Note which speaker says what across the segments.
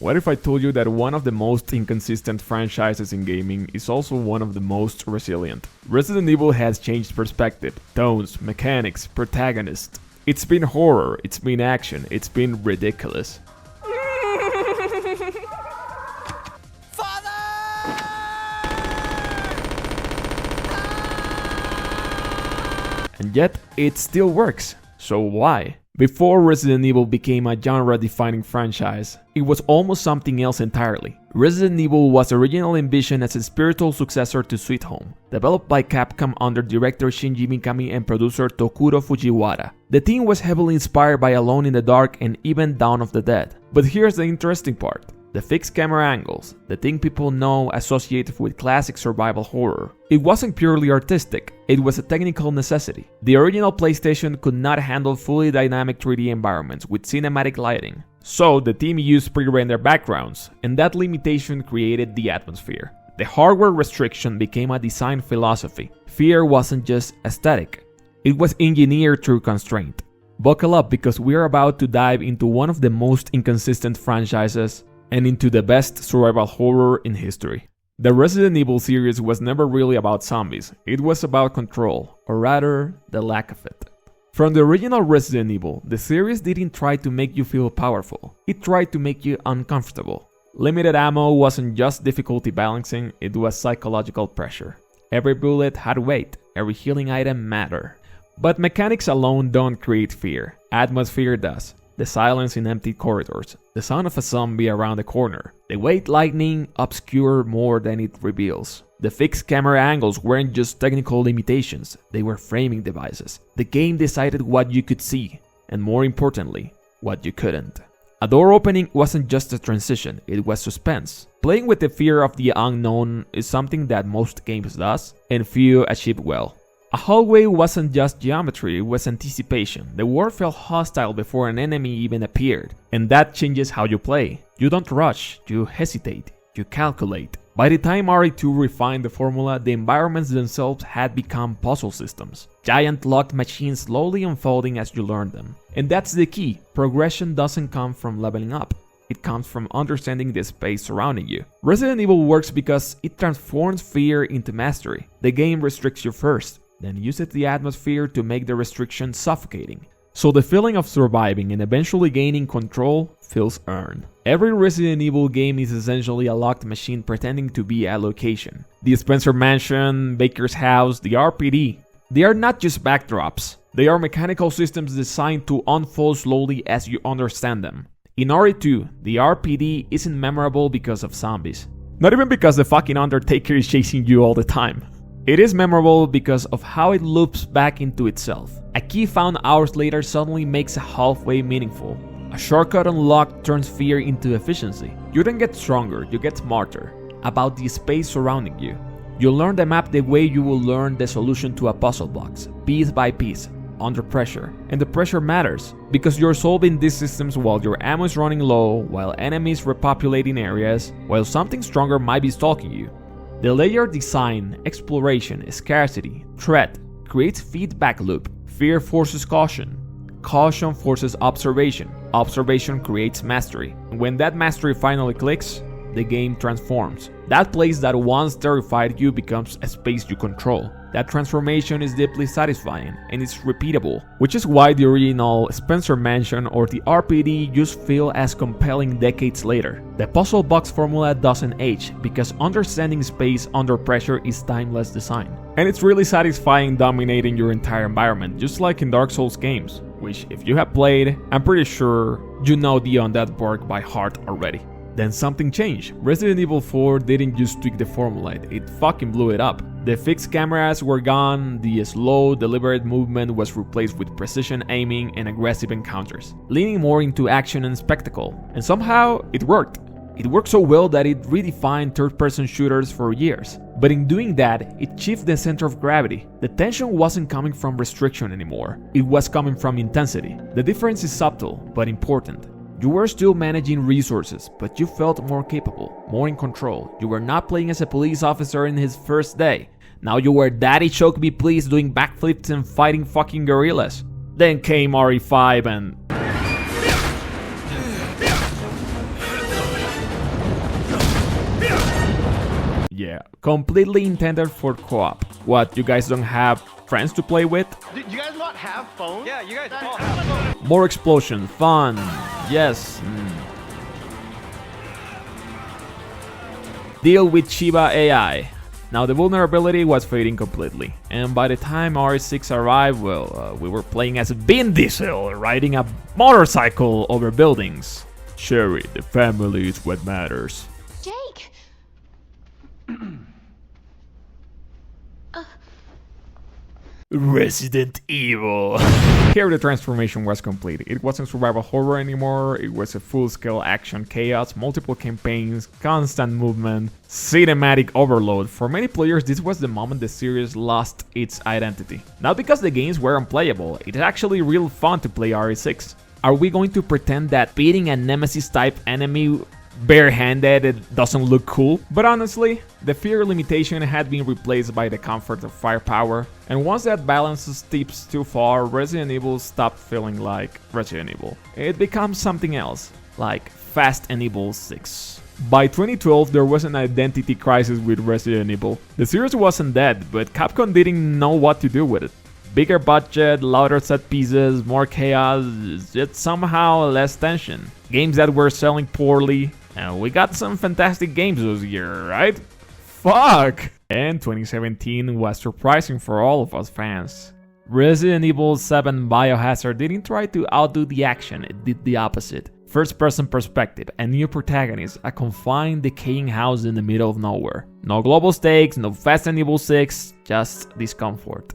Speaker 1: What if I told you that one of the most inconsistent franchises in gaming is also one of the most resilient? Resident Evil has changed perspective, tones, mechanics, protagonists. It's been horror, it's been action, it's been ridiculous. And yet, it still works. So why? Before Resident Evil became a genre-defining franchise, it was almost something else entirely. Resident Evil was originally envisioned as a spiritual successor to Sweet Home, developed by Capcom under director Shinji Mikami and producer Tokuro Fujiwara. The team was heavily inspired by Alone in the Dark and even Dawn of the Dead. But here's the interesting part. The fixed camera angles, the thing people know associated with classic survival horror. It wasn't purely artistic, it was a technical necessity. The original PlayStation could not handle fully dynamic 3D environments with cinematic lighting. So the team used pre-rendered backgrounds, and that limitation created the atmosphere. The hardware restriction became a design philosophy. Fear wasn't just aesthetic, it was engineered through constraint. Buckle up because we're about to dive into one of the most inconsistent franchises and into the best survival horror in history. The Resident Evil series was never really about zombies, it was about control, or rather, the lack of it. From the original Resident Evil, the series didn't try to make you feel powerful, it tried to make you uncomfortable. Limited ammo wasn't just difficulty balancing, it was psychological pressure. Every bullet had weight, every healing item mattered. But mechanics alone don't create fear, atmosphere does. The silence in empty corridors, the sound of a zombie around the corner, the way lightning obscure more than it reveals. The fixed camera angles weren't just technical limitations, they were framing devices. The game decided what you could see, and more importantly, what you couldn't. A door opening wasn't just a transition, it was suspense. Playing with the fear of the unknown is something that most games does, and few achieve well. A hallway wasn't just geometry, it was anticipation. The world felt hostile before an enemy even appeared. And that changes how you play. You don't rush, you hesitate, you calculate. By the time RE2 refined the formula, the environments themselves had become puzzle systems. Giant locked machines slowly unfolding as you learn them. And that's the key. Progression doesn't come from leveling up. It comes from understanding the space surrounding you. Resident Evil works because it transforms fear into mastery. The game restricts you first, then uses the atmosphere to make the restriction suffocating. So the feeling of surviving and eventually gaining control feels earned. Every Resident Evil game is essentially a locked machine pretending to be a location. The Spencer Mansion, Baker's House, the RPD. They are not just backdrops. They are mechanical systems designed to unfold slowly as you understand them. In RE2, the RPD isn't memorable because of zombies. Not even because the fucking Undertaker is chasing you all the time. It is memorable because of how it loops back into itself. A key found hours later suddenly makes a halfway meaningful. A shortcut unlocked turns fear into efficiency. You don't get stronger, you get smarter. About the space surrounding you. You learn the map the way you will learn the solution to a puzzle box, piece by piece, under pressure. And the pressure matters, because you're solving these systems while your ammo is running low, while enemies repopulating areas, while something stronger might be stalking you. The layered design, exploration, scarcity, threat creates feedback loop. Fear forces caution. Caution forces observation. Observation creates mastery. And when that mastery finally clicks, the game transforms. That place that once terrified you becomes a space you control. That transformation is deeply satisfying and it's repeatable, which is why the original Spencer Mansion or the RPD just feel as compelling decades later. The puzzle box formula doesn't age because understanding space under pressure is timeless design. And it's really satisfying dominating your entire environment, just like in Dark Souls games, which if you have played, I'm pretty sure you know the Undead Borg by heart already. Then something changed. Resident Evil 4 didn't just tweak the formula, it fucking blew it up. The fixed cameras were gone, the slow, deliberate movement was replaced with precision aiming and aggressive encounters, leaning more into action and spectacle. And somehow, it worked. It worked so well that it redefined third-person shooters for years. But in doing that, it shifted the center of gravity. The tension wasn't coming from restriction anymore, it was coming from intensity. The difference is subtle, but important. You were still managing resources, but you felt more capable, more in control. You were not playing as a police officer in his first day. Now you were Daddy Choke Me Please doing backflips and fighting fucking gorillas. Then came RE5 and... yeah. Completely intended for co-op. What, you guys don't have friends to play with?
Speaker 2: Do you guys not have phones?
Speaker 3: Yeah, you guys all have fun.
Speaker 1: More explosion, fun, yes. Deal with Shiba AI. Now the vulnerability was fading completely, and by the time RE6 arrived, well, we were playing as Vin Diesel, riding a motorcycle over buildings. Sherry, the family is what matters.
Speaker 4: Jake!
Speaker 1: Resident Evil. Here the transformation was complete. It wasn't survival horror anymore, it was a full-scale action chaos, multiple campaigns, constant movement, cinematic overload. For many players, this was the moment the series lost its identity. Not because the games were unplayable, it's actually real fun to play RE6. Are we going to pretend that beating a nemesis-type enemy barehanded it doesn't look cool? But honestly, the fear limitation had been replaced by the comfort of firepower, and once that balance tips too far, Resident Evil stopped feeling like Resident Evil. It becomes something else, like Fast and Evil 6. By 2012, there was an identity crisis with Resident Evil. The series wasn't dead, but Capcom didn't know what to do with it. Bigger budget, louder set pieces, more chaos, yet somehow less tension. Games that were selling poorly, and we got some fantastic games this year, right? Fuck! And 2017 was surprising for all of us fans. Resident Evil 7 Biohazard didn't try to outdo the action, it did the opposite. First-person perspective, a new protagonist, a confined, decaying house in the middle of nowhere. No global stakes, no Fast and Evil 6, just discomfort.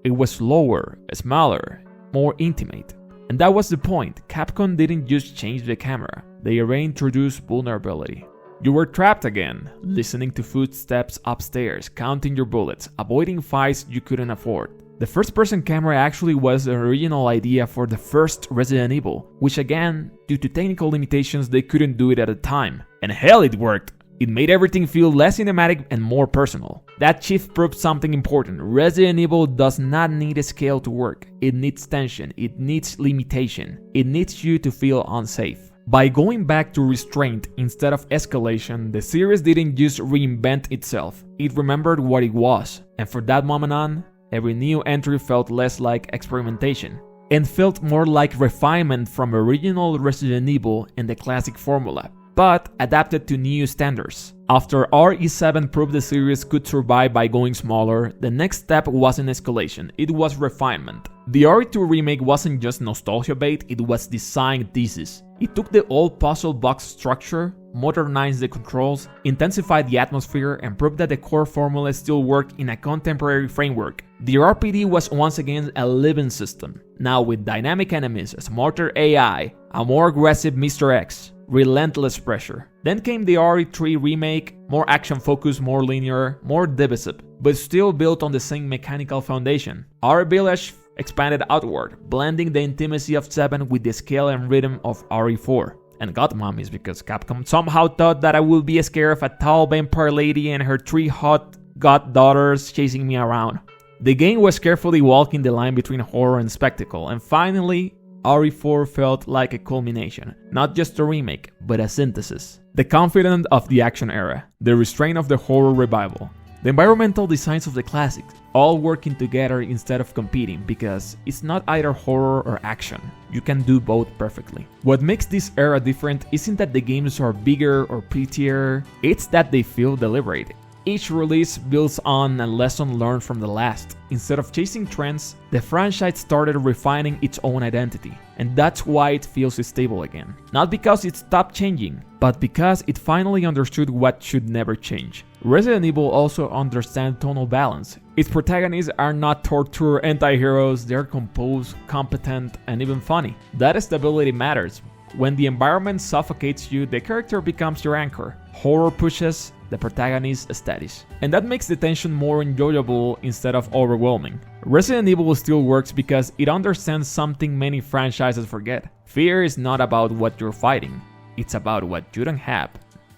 Speaker 1: It was slower, smaller, more intimate. And that was the point. Capcom didn't just change the camera, they reintroduced vulnerability. You were trapped again, listening to footsteps upstairs, counting your bullets, avoiding fights you couldn't afford. The first-person camera actually was an original idea for the first Resident Evil, which again, due to technical limitations, they couldn't do it at the time. And hell, it worked! It made everything feel less cinematic and more personal. That shift proved something important. Resident Evil does not need a scale to work. It needs tension, it needs limitation, it needs you to feel unsafe. By going back to restraint instead of escalation, the series didn't just reinvent itself, it remembered what it was. And from that moment on, every new entry felt less like experimentation and felt more like refinement from original Resident Evil and the classic formula, but adapted to new standards. After RE7 proved the series could survive by going smaller, the next step wasn't escalation, it was refinement. The RE2 remake wasn't just nostalgia bait, it was design thesis. It took the old puzzle box structure, modernized the controls, intensified the atmosphere, and proved that the core formula still worked in a contemporary framework. The RPD was once again a living system, now with dynamic enemies, smarter AI, a more aggressive Mr. X, relentless pressure. Then came the RE3 remake, more action-focused, more linear, more divisive, but still built on the same mechanical foundation. RE Village expanded outward, blending the intimacy of 7 with the scale and rhythm of RE4. And got mummies because Capcom somehow thought that I would be scared of a tall vampire lady and her 3 hot goddaughters chasing me around. The game was carefully walking the line between horror and spectacle, and finally, RE4 felt like a culmination, not just a remake, but a synthesis. The confidence of the action era, the restraint of the horror revival, the environmental designs of the classics, all working together instead of competing, because it's not either horror or action. You can do both perfectly. What makes this era different isn't that the games are bigger or prettier, it's that they feel deliberate. Each release builds on a lesson learned from the last. Instead of chasing trends, the franchise started refining its own identity. And that's why it feels stable again. Not because it stopped changing, but because it finally understood what should never change. Resident Evil also understands tonal balance. Its protagonists are not torture anti-heroes, they're composed, competent, and even funny. That stability matters. When the environment suffocates you, the character becomes your anchor. Horror pushes, the protagonist steadies. And that makes the tension more enjoyable instead of overwhelming. Resident Evil still works because it understands something many franchises forget. Fear is not about what you're fighting, it's about what you don't have.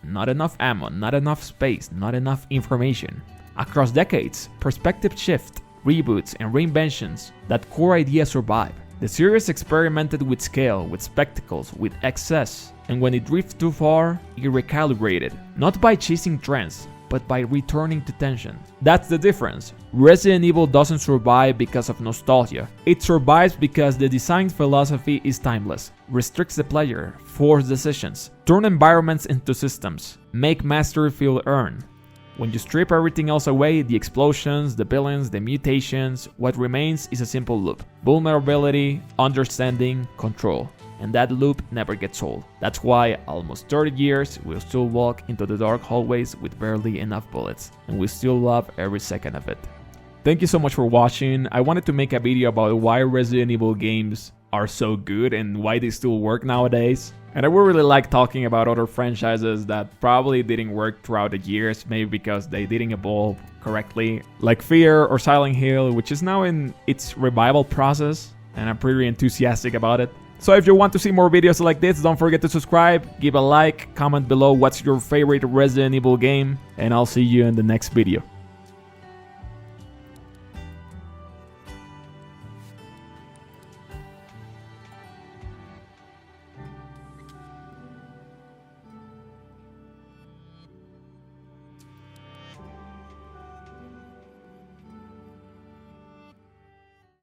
Speaker 1: Not enough ammo, not enough space, not enough information. Across decades, perspective shift, reboots, and reinventions, that core idea survive. The series experimented with scale, with spectacles, with excess, and when it drifted too far, it recalibrated. Not by chasing trends, but by returning to tension. That's the difference. Resident Evil doesn't survive because of nostalgia. It survives because the design philosophy is timeless, restricts the player, force decisions, turn environments into systems, make mastery feel earned. When you strip everything else away, the explosions, the villains, the mutations, what remains is a simple loop. Vulnerability, understanding, control. And that loop never gets old. That's why, almost 30 years, we'll still walk into the dark hallways with barely enough bullets, and we still love every second of it. Thank you so much for watching. I wanted to make a video about why Resident Evil games are so good and why they still work nowadays. And I would really like talking about other franchises that probably didn't work throughout the years, maybe because they didn't evolve correctly, like Fear or Silent Hill, which is now in its revival process, and I'm pretty enthusiastic about it. So if you want to see more videos like this, don't forget to subscribe, give a like, comment below what's your favorite Resident Evil game, and I'll see you in the next video.